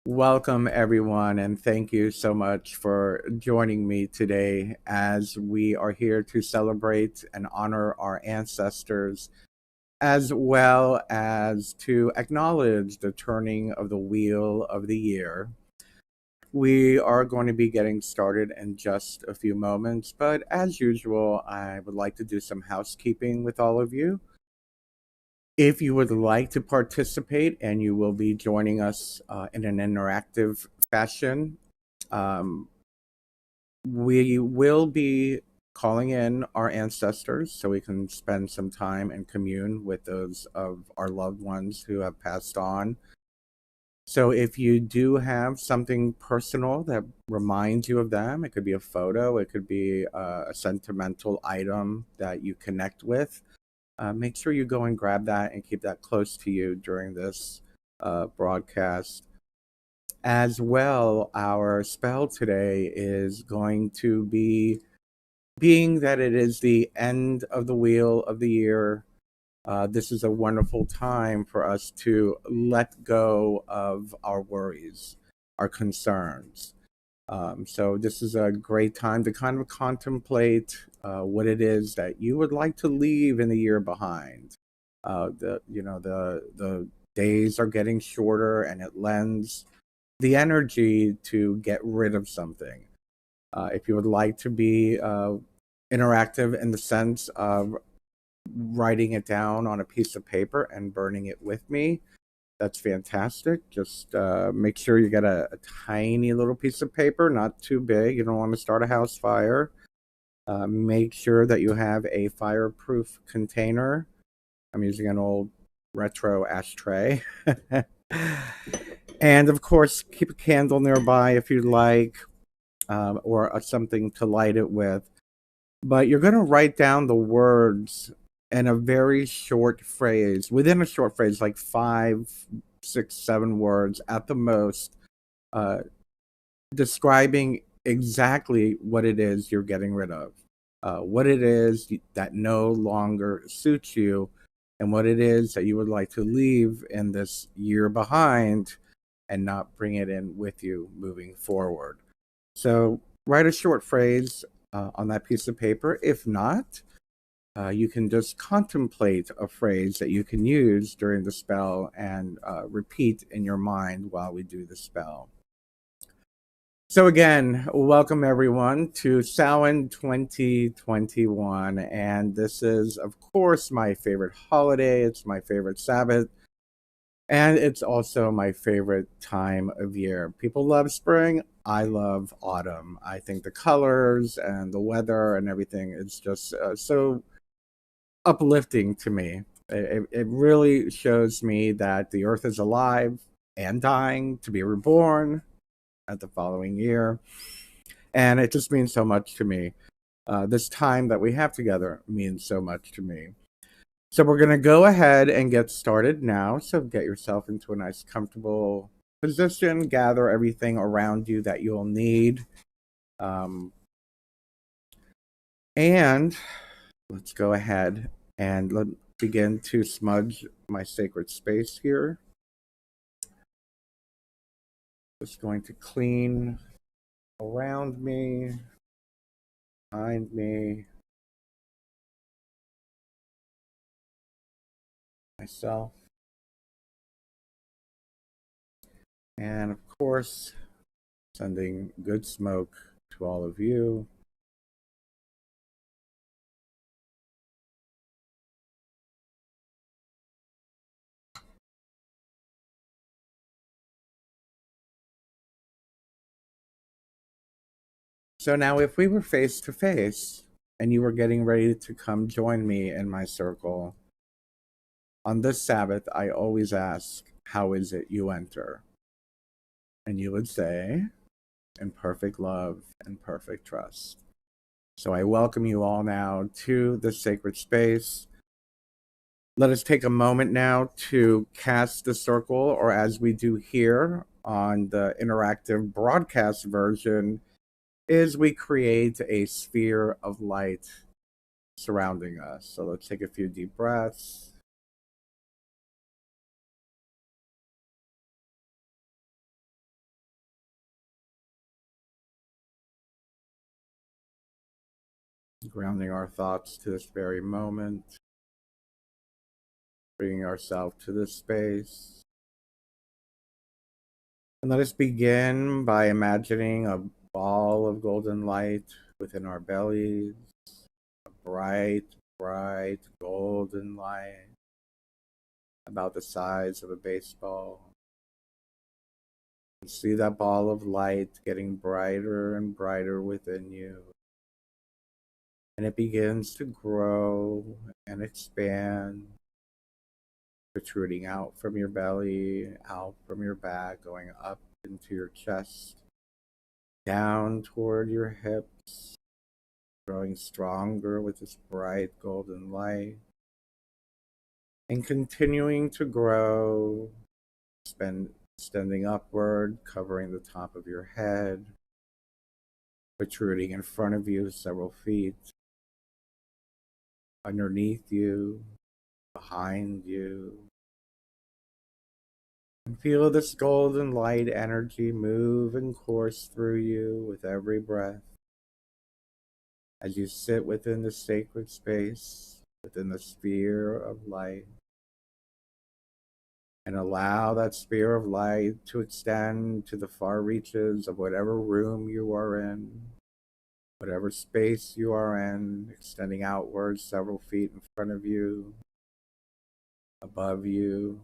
Welcome, everyone, and thank you so much for joining me today as we are here to celebrate and honor our ancestors, as well as to acknowledge the turning of the wheel of the year. We are going to be getting started in just a few moments, but as usual, I would like to do some housekeeping with all of you. If you would like to participate and you will be joining us in an interactive fashion, um, we will be calling in our ancestors so we can spend some time and commune with those of our loved ones who have passed on. So if you do have something personal that reminds you of them, it could be a photo, it could be a sentimental item that you connect with. Make sure you go and grab that and keep that close to you during this broadcast. As well, our spell today is going to be, being that it is the end of the wheel of the year, this is a wonderful time for us to let go of our worries, our concerns. So this is a great time to kind of contemplate what it is that you would like to leave in the year behind. The days are getting shorter, and it lends the energy to get rid of something. If you would like to be interactive in the sense of writing it down on a piece of paper and burning it with me, that's fantastic. Just make sure you get a tiny little piece of paper, not too big. You don't want to start a house fire. Make sure that you have a fireproof container. I'm using an old retro ashtray. And of course, keep a candle nearby if you'd like, or something to light it with. But you're going to write down the words in a very short phrase, within a short phrase, like 5, 6, 7 words at the most, uh, describing exactly what it is you're getting rid of, what it is that no longer suits you, and what it is that you would like to leave in this year behind and not bring it in with you moving forward. So write a short phrase on that piece of paper. If not, you can just contemplate a phrase that you can use during the spell and repeat in your mind while we do the spell. So again, welcome everyone to Samhain 2021. And this is, of course, my favorite holiday. It's my favorite Sabbath. And it's also my favorite time of year. People love spring. I love autumn. I think the colors and the weather and everything is just so uplifting to me. It really shows me that the earth is alive and dying to be reborn at the following year. And it just means so much to me. This time that we have together means so much to me. So we're going to go ahead and get started now. So get yourself into a nice, comfortable position. Gather everything around you that you'll need. And let's go ahead and let's begin to smudge my sacred space here. Just going to clean around me, behind me, myself, and of course, sending good smoke to all of you. So now, if we were face to face and you were getting ready to come join me in my circle, on this Sabbath, I always ask, how is it you enter? And you would say, in perfect love and perfect trust. So I welcome you all now to the sacred space. Let us take a moment now to cast the circle, or as we do here on the interactive broadcast version, is we create a sphere of light surrounding us. So let's take a few deep breaths. grounding our thoughts to this very moment, bringing ourselves to this space. And let us begin by imagining a ball of golden light within our bellies, a bright, bright golden light about the size of a baseball. You see that ball of light getting brighter and brighter within you. And it begins to grow and expand, protruding out from your belly, out from your back, going up into your chest, down toward your hips, growing stronger with this bright golden light, and continuing to grow, extending upward, covering the top of your head, protruding in front of you several feet, underneath you, behind you. And feel this golden light energy move and course through you with every breath as you sit within the sacred space, within the sphere of light. And allow that sphere of light to extend to the far reaches of whatever room you are in, whatever space you are in, extending outwards several feet in front of you, above you,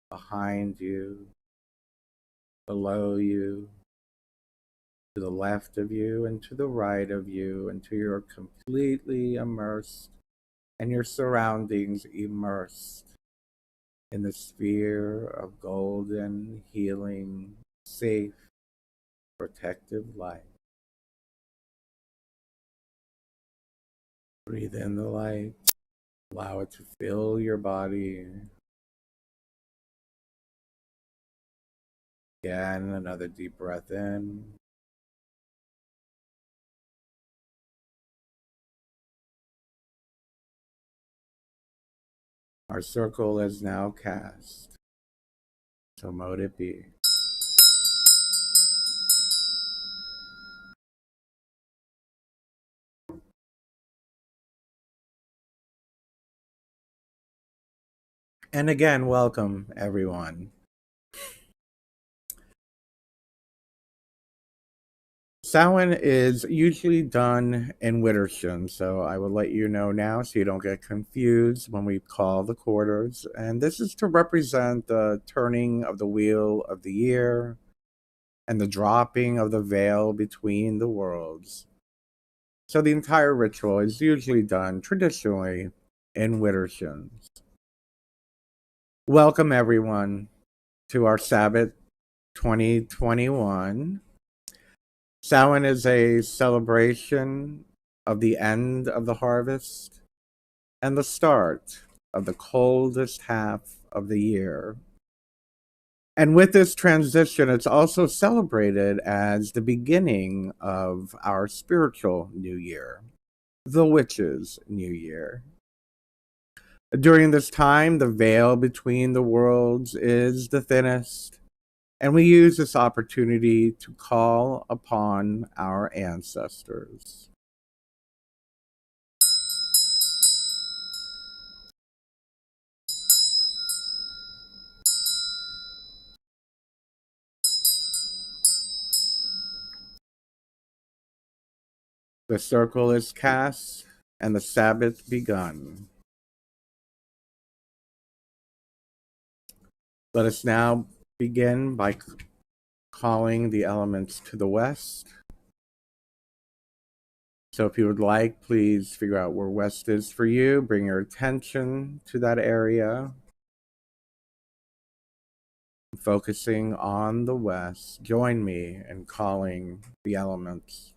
behind you, below you, to the left of you and to the right of you, until you're completely immersed and your surroundings immersed in the sphere of golden, healing, safe, protective light. Breathe in the light. Allow it to fill your body. Again, another deep breath in. Our circle is now cast. So mote it be. And again, welcome everyone. Samhain is usually done in Wittersham, so I will let you know now so you don't get confused when we call the quarters. And this is to represent the turning of the wheel of the year and the dropping of the veil between the worlds. So the entire ritual is usually done traditionally in Wittersham. Welcome everyone to our Sabbat 2021. Samhain is a celebration of the end of the harvest and the start of the coldest half of the year. And with this transition, it's also celebrated as the beginning of our spiritual new year, the Witches' New Year. During this time, the veil between the worlds is the thinnest, and we use this opportunity to call upon our ancestors. The circle is cast and the Sabbath begun. Let us now begin by calling the elements to the west. So if you would like, please figure out where west is for you. Bring your attention to that area. Focusing on the west. Join me in calling the elements.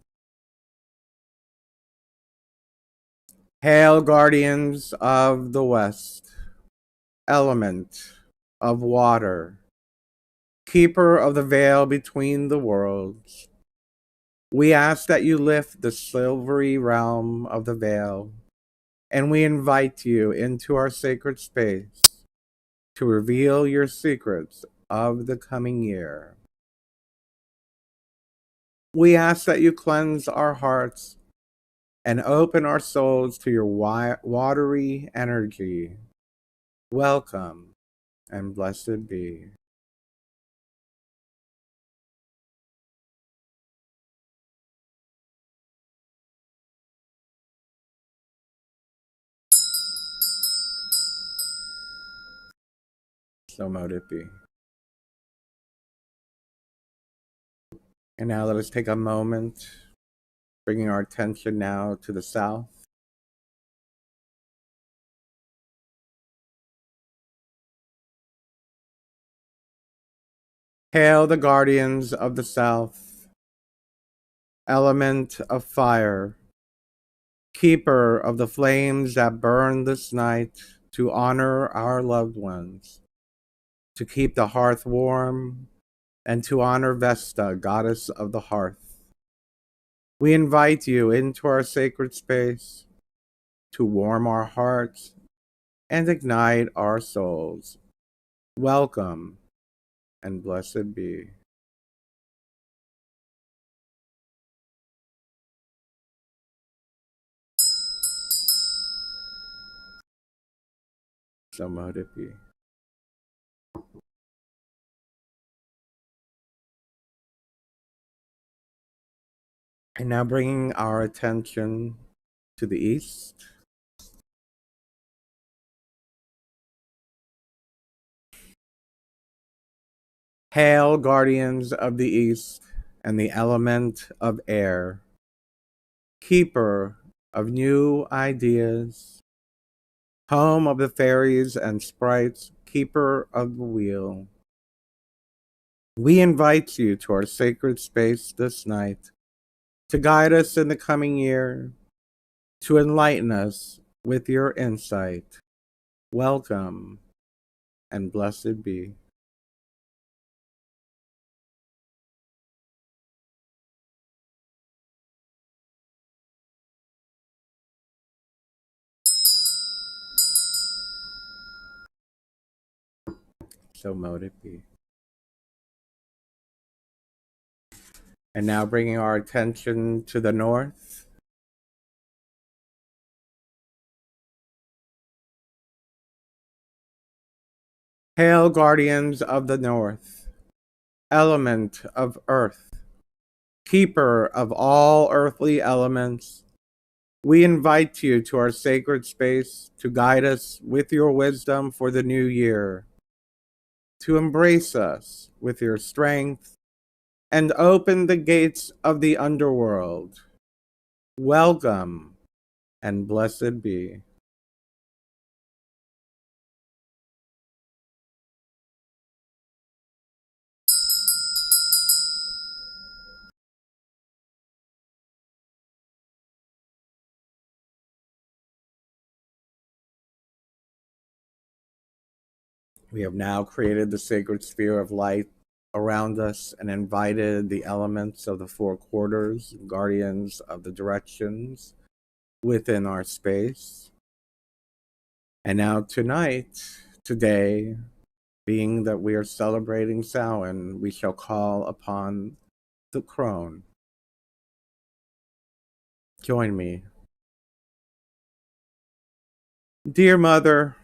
Hail, guardians of the west, element of water, keeper of the veil between the worlds. We ask that you lift the silvery realm of the veil, and we invite you into our sacred space to reveal your secrets of the coming year. We ask that you cleanse our hearts and open our souls to your watery energy. Welcome and blessed be. So mote it be. And now let us take a moment, bringing our attention now to the south. Hail the guardians of the south, element of fire, keeper of the flames that burn this night to honor our loved ones, to keep the hearth warm, and to honor Vesta, goddess of the hearth. We invite you into our sacred space to warm our hearts and ignite our souls. Welcome and blessed be. So mote it be. And now bringing our attention to the east. Hail, guardians of the east and the element of air, keeper of new ideas, home of the fairies and sprites, keeper of the wheel. We invite you to our sacred space this night to guide us in the coming year, to enlighten us with your insight. Welcome and blessed be. So mote it be. And now bringing our attention to the north. Hail, guardians of the north, element of earth, keeper of all earthly elements. We invite you to our sacred space to guide us with your wisdom for the new year, to embrace us with your strength and open the gates of the underworld. Welcome and blessed be. We have now created the sacred sphere of light around us and invited the elements of the four quarters, guardians of the directions, within our space. And now today, being that we are celebrating Samhain, we shall call upon the Crone. Join me. Dear Mother,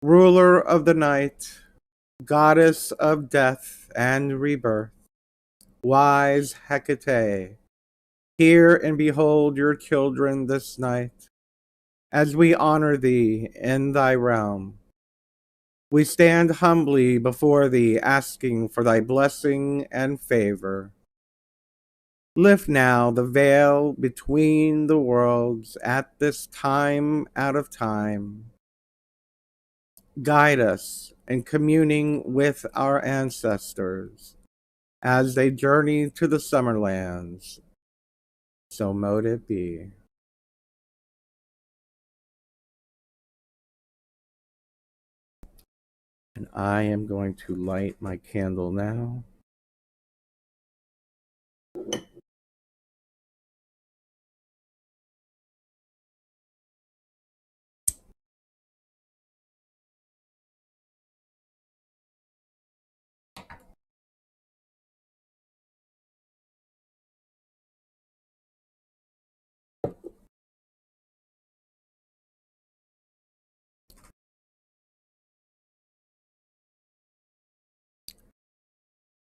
ruler of the night, goddess of death and rebirth, wise Hecate, hear and behold your children this night, as we honor thee in thy realm. We stand humbly before thee, asking for thy blessing and favor. Lift now the veil between the worlds at this time out of time. Guide us in communing with our ancestors as they journey to the summer lands. So mote it be. And I am going to light my candle now.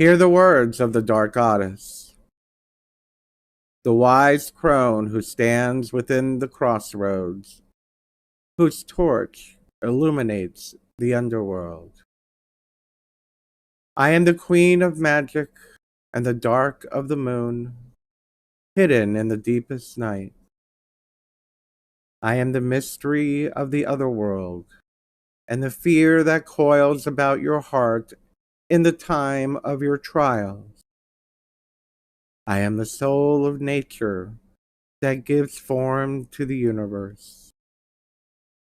Hear the words of the dark goddess, the wise crone who stands within the crossroads, whose torch illuminates the underworld. I am the queen of magic and the dark of the moon, hidden in the deepest night. I am the mystery of the other world and the fear that coils about your heart in the time of your trials. I am the soul of nature that gives form to the universe.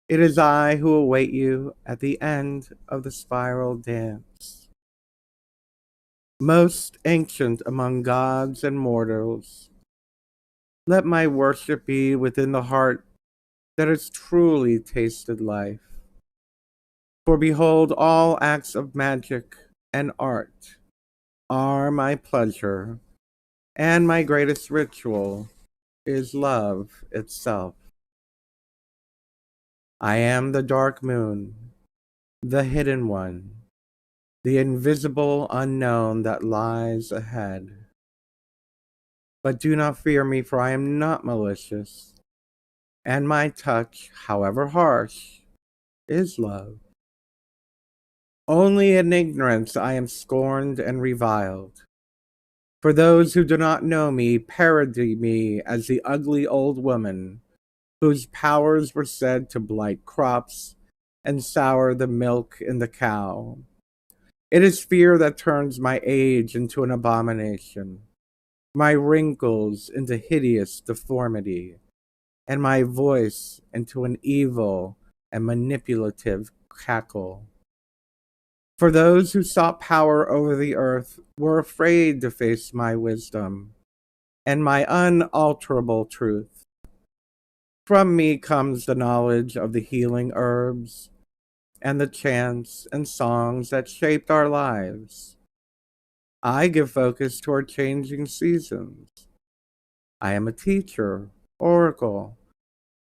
It is I who await you at the end of the spiral dance. Most ancient among gods and mortals, let my worship be within the heart that has truly tasted life. For behold, all acts of magic and art are my pleasure, and my greatest ritual is love itself. I am the dark moon, the hidden one, the invisible unknown that lies ahead. But do not fear me, for I am not malicious, and my touch, however harsh, is love. Only in ignorance I am scorned and reviled. For those who do not know me parody me as the ugly old woman whose powers were said to blight crops and sour the milk in the cow. It is fear that turns my age into an abomination, my wrinkles into hideous deformity, and my voice into an evil and manipulative cackle. For those who sought power over the earth were afraid to face my wisdom and my unalterable truth. From me comes the knowledge of the healing herbs and the chants and songs that shaped our lives. I give focus to our changing seasons. I am a teacher, oracle,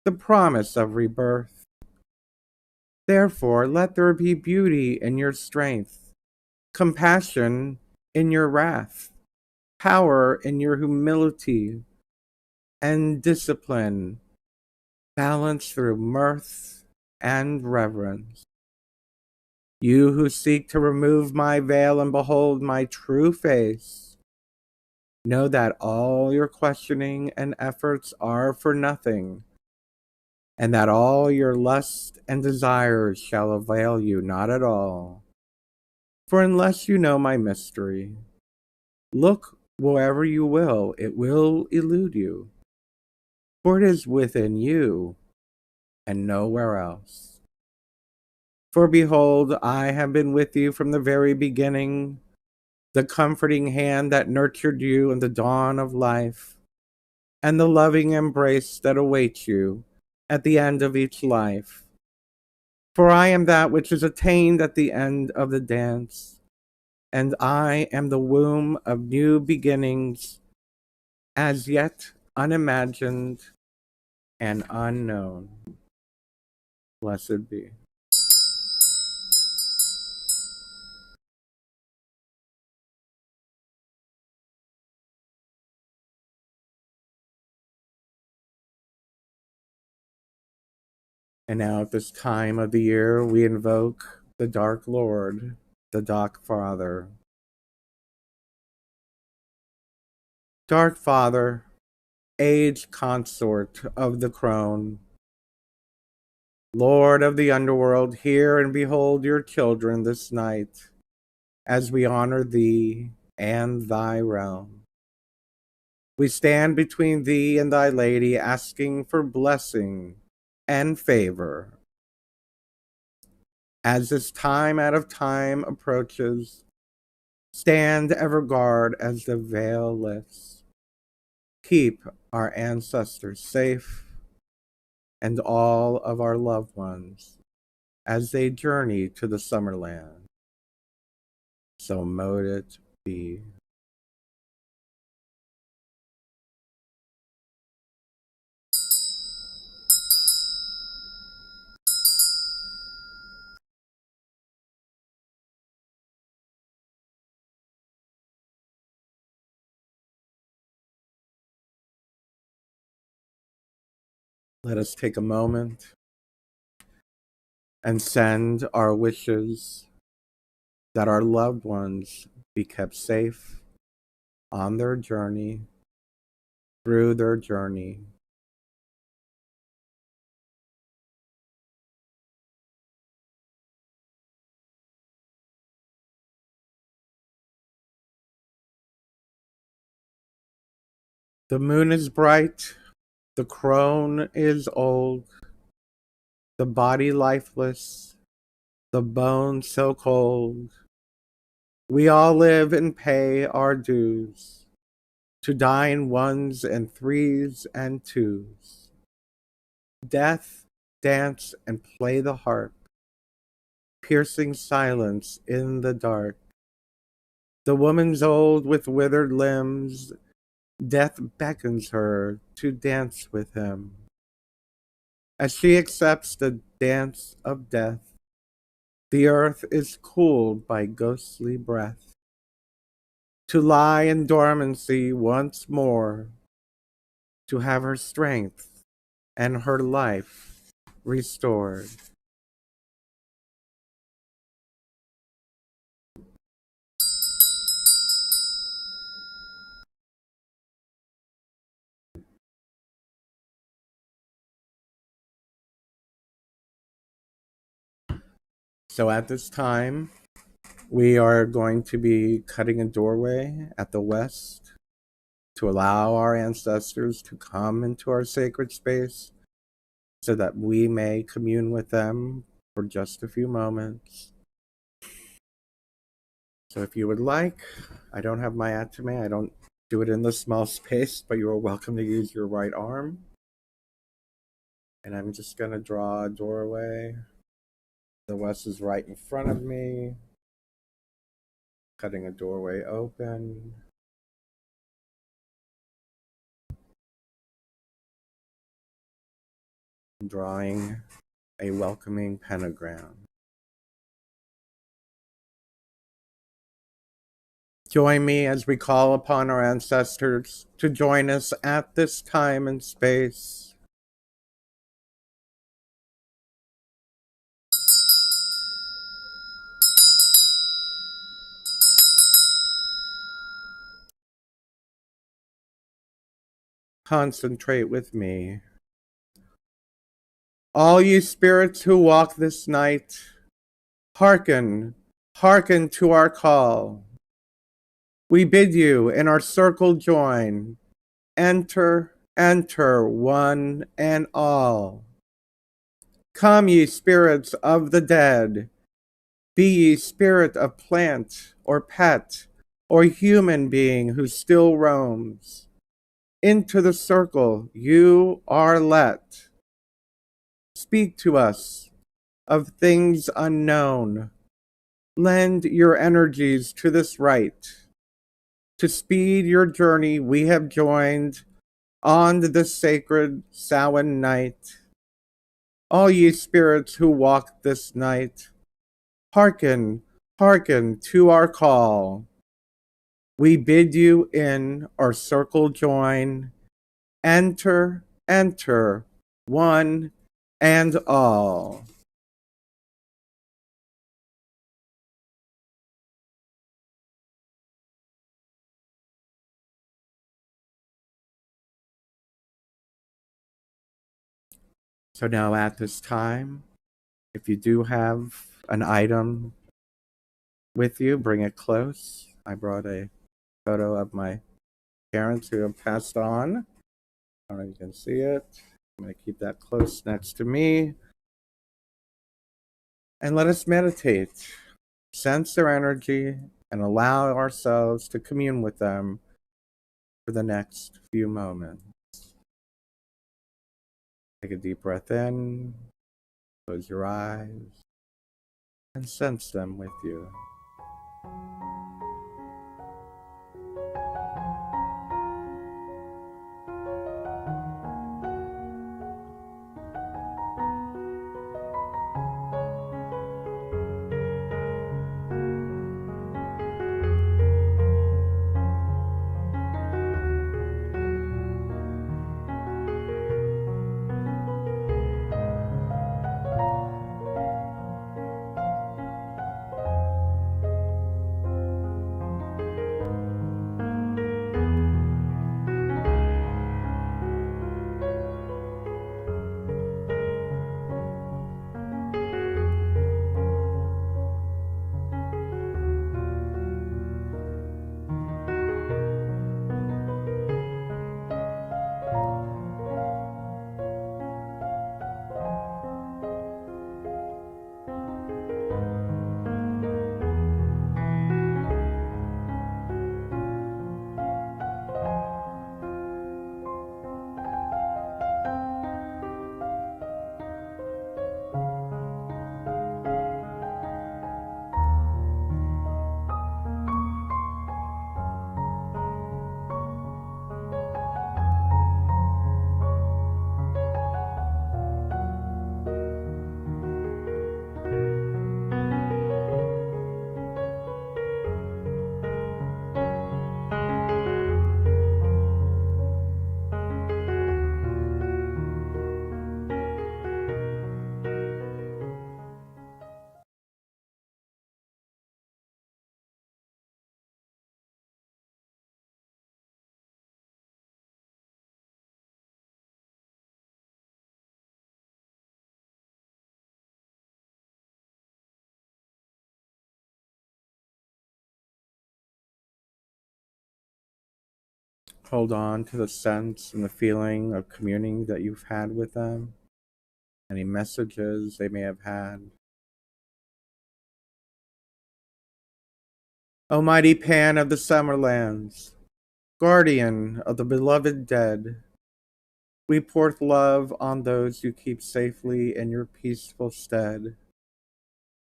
the promise of rebirth. Therefore, let there be beauty in your strength, compassion in your wrath, power in your humility, and discipline balanced through mirth and reverence. You who seek to remove my veil and behold my true face, know that all your questioning and efforts are for nothing, and that all your lusts and desires shall avail you not at all. For unless you know my mystery, look wherever you will, it will elude you. For it is within you and nowhere else. For behold, I have been with you from the very beginning, the comforting hand that nurtured you in the dawn of life, and the loving embrace that awaits you at the end of each life. For I am that which is attained at the end of the dance, and I am the womb of new beginnings, as yet unimagined and unknown. Blessed be. And now at this time of the year, we invoke the Dark Lord, the Dark Father. Dark Father, aged consort of the Crone, Lord of the underworld, hear and behold your children this night, as we honor thee and thy realm. We stand between thee and thy lady, asking for blessing and favor. As this time out of time approaches, stand ever guard as the veil lifts. Keep our ancestors safe and all of our loved ones as they journey to the Summerland. So mote it be. Let us take a moment and send our wishes that our loved ones be kept safe on their journey, through their journey. The moon is bright, the crone is old, the body lifeless, the bones so cold. We all live and pay our dues, to die in ones and threes and twos. Death, dance, and play the harp, piercing silence in the dark. The woman's old with withered limbs, death beckons her to dance with him. As she accepts the dance of death, the earth is cooled by ghostly breath. To lie in dormancy once more, to have her strength and her life restored. So at this time, we are going to be cutting a doorway at the west to allow our ancestors to come into our sacred space so that we may commune with them for just a few moments. So if you would like, I don't have my atame, I don't do it in the small space, but you are welcome to use your right arm. And I'm just going to draw a doorway. The west is right in front of me. Cutting a doorway open. Drawing a welcoming pentagram. Join me as we call upon our ancestors to join us at this time and space. Concentrate with me. All ye spirits who walk this night, hearken, hearken to our call. We bid you in our circle join. Enter, enter, one and all. Come, ye spirits of the dead. Be ye spirit of plant or pet or human being who still roams. Into the circle you are let. Speak to us of things unknown. Lend your energies to this rite. To speed your journey we have joined on this sacred Samhain night. All ye spirits who walk this night, hearken, hearken to our call. We bid you in our circle join. Enter, enter, one and all. So now at this time, if you do have an item with you, bring it close. I brought a photo of my parents who have passed on. I don't know if you can see it. I'm going to keep that close next to me. And let us meditate, sense their energy, and allow ourselves to commune with them for the next few moments. Take a deep breath in, close your eyes, and sense them with you. Hold on to the sense and the feeling of communing that you've had with them, any messages they may have had. O mighty Pan of the Summerlands, guardian of the beloved dead, we pour love on those you keep safely in your peaceful stead.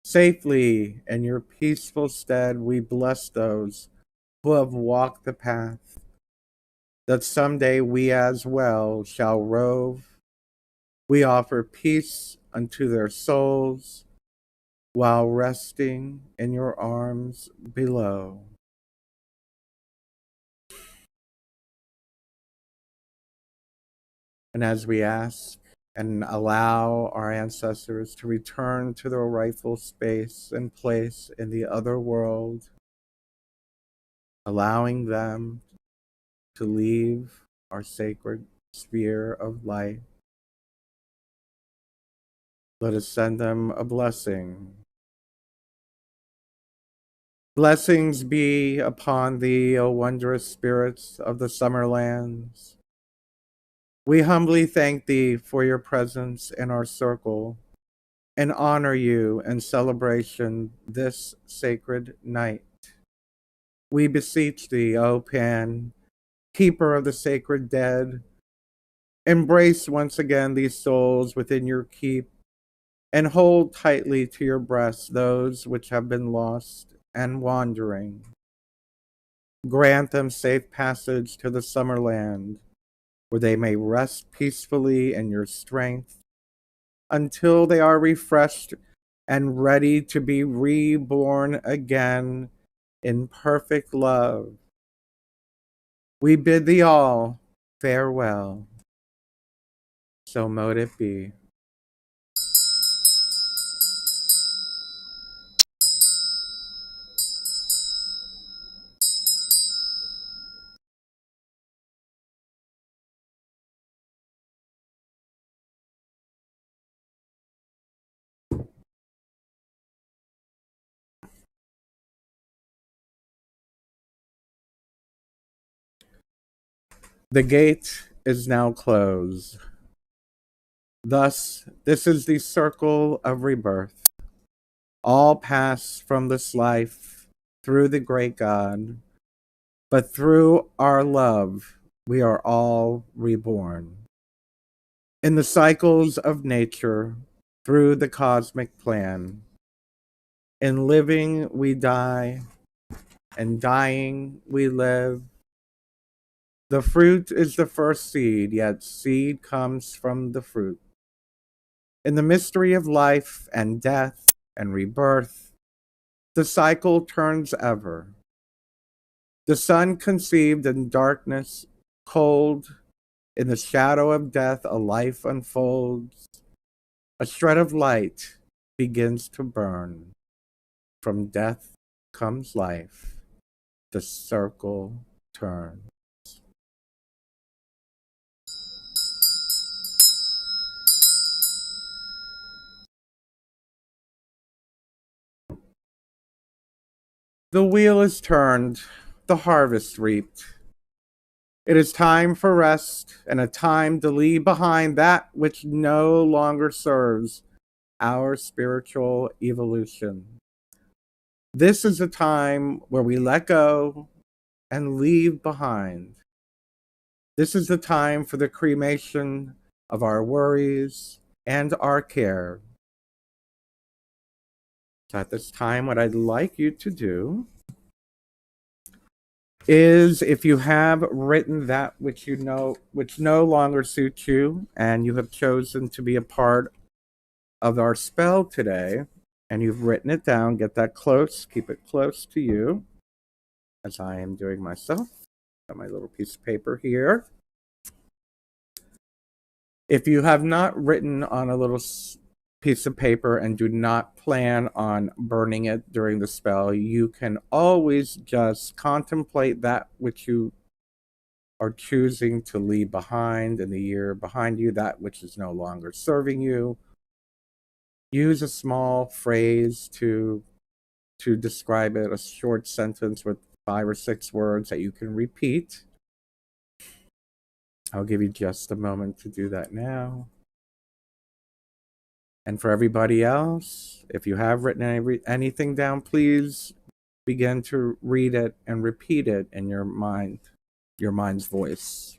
Safely in your peaceful stead, we bless those who have walked the path, that someday we as well shall rove. We offer peace unto their souls, while resting in your arms below. And as we ask and allow our ancestors to return to their rightful space and place in the other world, allowing them to leave our sacred sphere of light, let us send them a blessing. Blessings be upon thee, O wondrous spirits of the summer lands. We humbly thank thee for your presence in our circle and honor you in celebration this sacred night. We beseech thee, O Pan, keeper of the sacred dead, embrace once again these souls within your keep and hold tightly to your breast those which have been lost and wandering. Grant them safe passage to the summer land, where they may rest peacefully in your strength until they are refreshed and ready to be reborn again in perfect love. We bid thee all farewell. So mote it be. The gate is now closed. Thus, this is the circle of rebirth. All pass from this life through the great God, but through our love, we are all reborn. In the cycles of nature, through the cosmic plan, in living we die, and dying we live. The fruit is the first seed, yet seed comes from the fruit. In the mystery of life and death and rebirth, the cycle turns ever. The sun conceived in darkness, cold, in the shadow of death a life unfolds. A shred of light begins to burn. From death comes life. The circle turns. The wheel is turned, the harvest reaped. It is time for rest and a time to leave behind that which no longer serves our spiritual evolution. This is a time where we let go and leave behind. This is the time for the cremation of our worries and our care. So at this time, what I'd like you to do is, if you have written that which you know which no longer suits you and you have chosen to be a part of our spell today and you've written it down, get that close, keep it close to you as I am doing myself. Got my little piece of paper here. If you have not written on a little piece of paper and do not plan on burning it during the spell, you can always just contemplate that which you are choosing to leave behind in the year behind you, that which is no longer serving you. Use a small phrase to describe it, a short sentence with 5 or 6 words that you can repeat. I'll give you just a moment to do that now. And for everybody else, if you have written anything down, please begin to read it and repeat it in your mind's voice.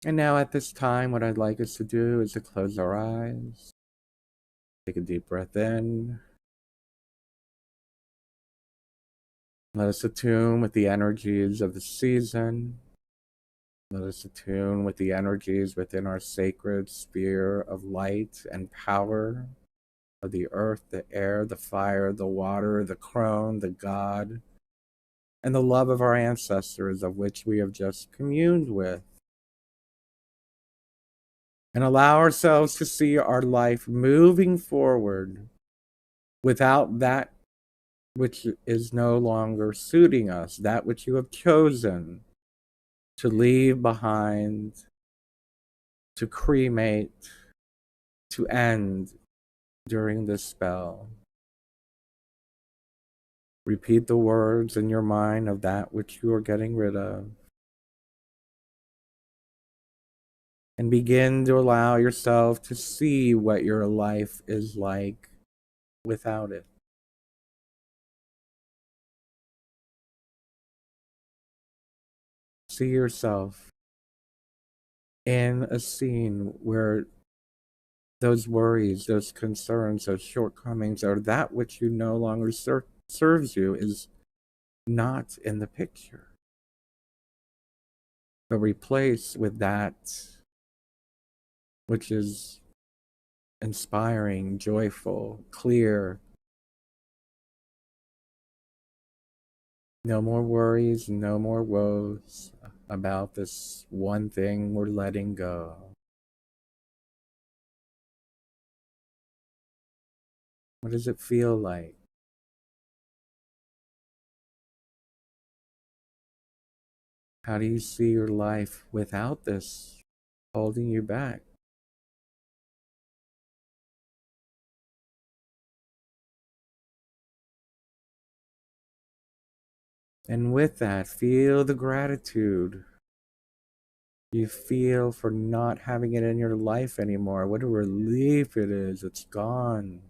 And now at this time, what I'd like us to do is to close our eyes, take a deep breath in, let us attune with the energies of the season. Let us attune with the energies within our sacred sphere of light and power of the earth, the air, the fire, the water, the crone, the God, and the love of our ancestors of which we have just communed with. And allow ourselves to see our life moving forward without that which is no longer suiting us, that which you have chosen to leave behind, to cremate, to end during this spell. Repeat the words in your mind of that which you are getting rid of. And begin to allow yourself to see what your life is like without it. See yourself in a scene where those worries, those concerns, those shortcomings, or that which you no longer serves you is not in the picture, but replace with that which is inspiring, joyful, clear. No more worries, no more woes about this one thing we're letting go. What does it feel like? How do you see your life without this holding you back? And with that, feel the gratitude you feel for not having it in your life anymore. What a relief it is. It's gone.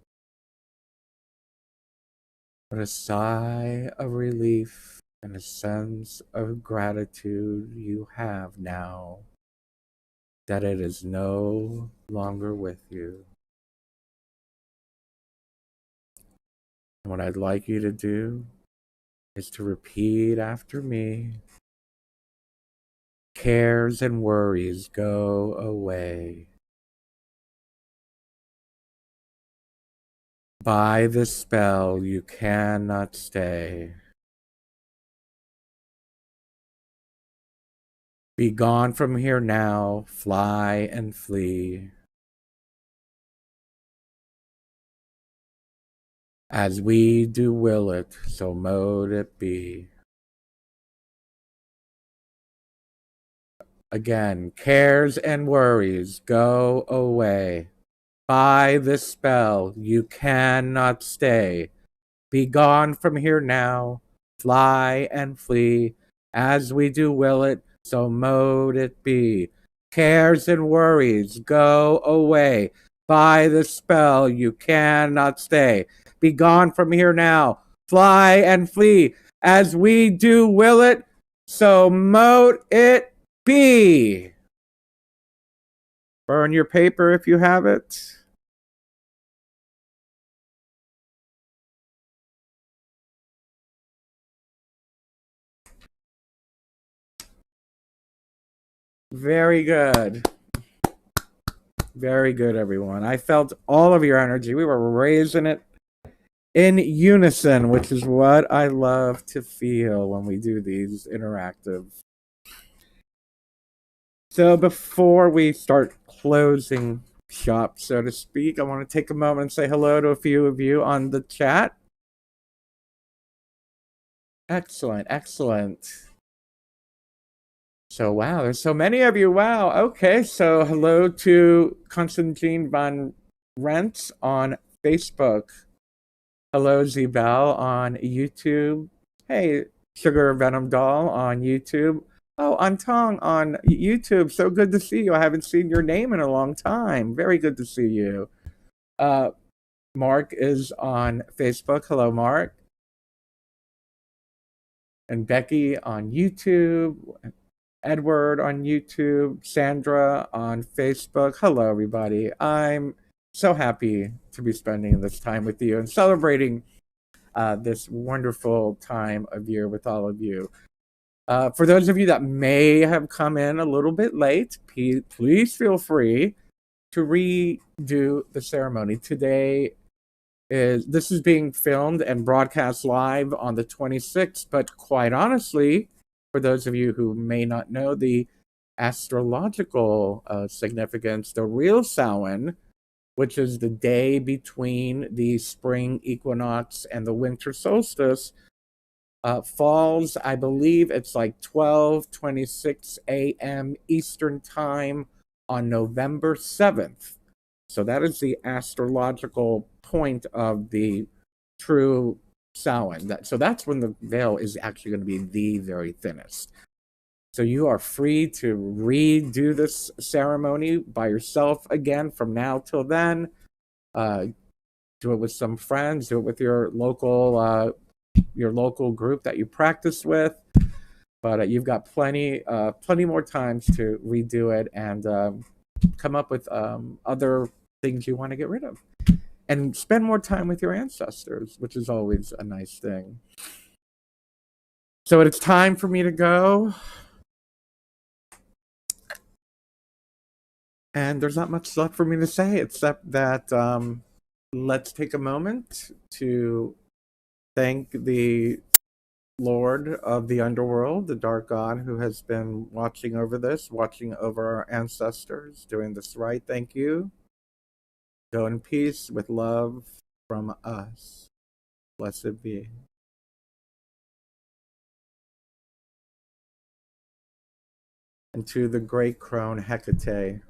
What a sigh of relief and a sense of gratitude you have now that it is no longer with you. And what I'd like you to do is to repeat after me. Cares and worries go away. By this spell you cannot stay. Be gone from here now, fly and flee. As we do will it, so mote it be. Again, cares and worries go away. By this spell you cannot stay. Be gone from here now, fly and flee. As we do will it, so mote it be. Cares and worries go away. By the spell you cannot stay. Be gone from here now, fly and flee. As we do will it, so mote it be. Burn your paper if you have it. Very good. Very good, everyone. I felt all of your energy. We were raising it in unison, which is what I love to feel when we do these interactive. So before we start closing shop, so to speak, I want to take a moment and say hello to a few of you on the chat. Excellent, excellent. So wow, there's so many of you. Wow. Okay. So hello to Constantine von Rentz on Facebook. Hello, Zebel on YouTube. Hey, Sugar Venom Doll on YouTube. Oh, Antong on YouTube. So good to see you. I haven't seen your name in a long time. Very good to see you. Uh, Mark is on Facebook. Hello, Mark. And Becky on YouTube. Edward on YouTube. Sandra on Facebook. Hello, everybody. I'm so happy to be spending this time with you and celebrating this wonderful time of year with all of you. For those of you that may have come in a little bit late, please feel free to redo the ceremony. Today this is being filmed and broadcast live on the 26th, but quite honestly, for those of you who may not know the astrological significance, the real Samhain, which is the day between the spring equinox and the winter solstice, falls, I believe it's like 12:26 a.m. Eastern Time on November 7th. So that is the astrological point of the true Samhain. So that's when the veil is actually going to be the very thinnest. So you are free to redo this ceremony by yourself again from now till then. Do it with some friends. Do it with your local group that you practice with. But you've got plenty more times to redo it and come up with other things you want to get rid of, and spend more time with your ancestors, which is always a nice thing. So it's time for me to go. And there's not much left for me to say except that let's take a moment to thank the Lord of the underworld, the dark god who has been watching over this, watching over our ancestors, doing this right. Thank you. Go in peace with love from us. Blessed be. And to the great crone Hecate,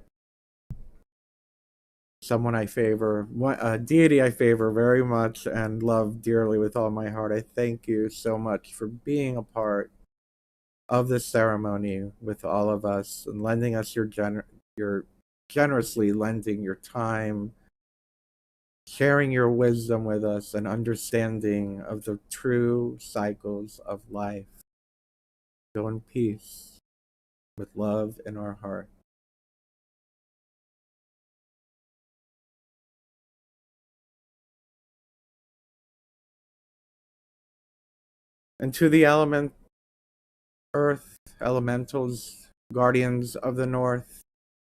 someone I favor, a deity I favor very much and love dearly with all my heart. I thank you so much for being a part of this ceremony with all of us and lending us your generously lending your time, sharing your wisdom with us and understanding of the true cycles of life. Go in peace with love in our heart. And to the earth, elementals, guardians of the north,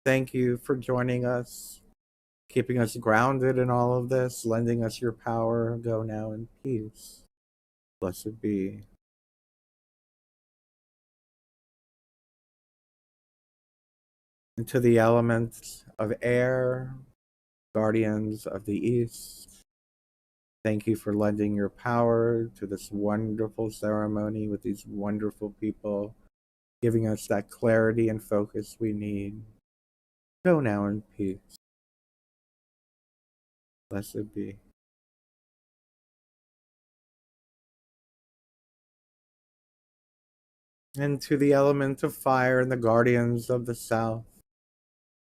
thank you for joining us, keeping us grounded in all of this, lending us your power. Go now in peace. Blessed be. And to the elements of air, guardians of the east, thank you for lending your power to this wonderful ceremony with these wonderful people, giving us that clarity and focus we need. Go now in peace. Blessed be. And to the element of fire and the guardians of the south,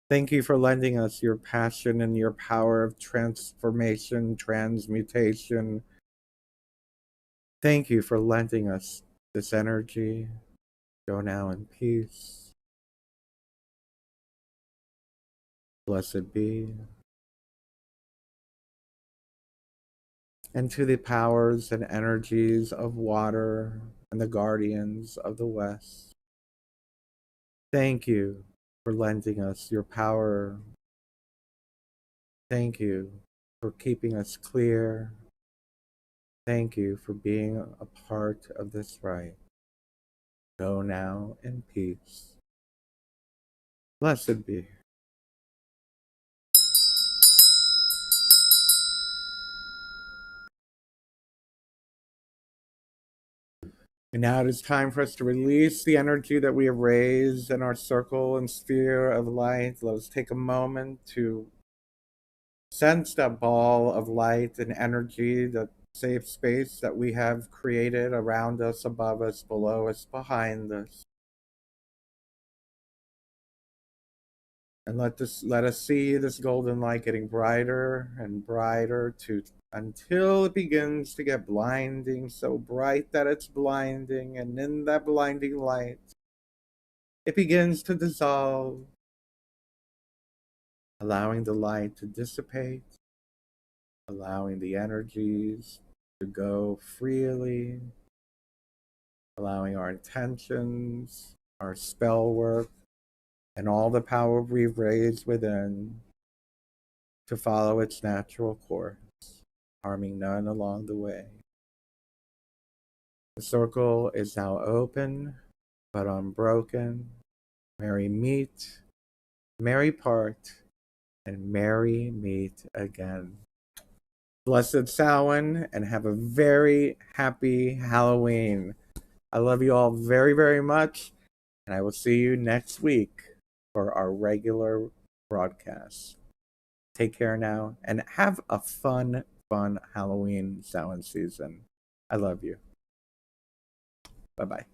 thank you for lending us your passion and your power of transformation, transmutation. Thank you for lending us this energy. Go now in peace. Blessed be. And to the powers and energies of water and the guardians of the west, thank you for lending us your power. Thank you for keeping us clear. Thank you for being a part of this rite. Go now in peace. Blessed be. And now it is time for us to release the energy that we have raised in our circle and sphere of light. Let us take a moment to sense that ball of light and energy, that safe space that we have created around us, above us, below us, behind us. And let us see this golden light getting brighter and brighter until it begins to get blinding, so bright that it's blinding, and in that blinding light, it begins to dissolve, allowing the light to dissipate, allowing the energies to go freely, allowing our intentions, our spell work, and all the power we've raised within to follow its natural course, harming none along the way. The circle is now open, but unbroken. Merry meet, merry part, and merry meet again. Blessed Samhain, and have a very happy Halloween. I love you all very, very much, and I will see you next week for our regular broadcast. Take care now, and have a fun Halloween Samhain season. I love you. Bye-bye.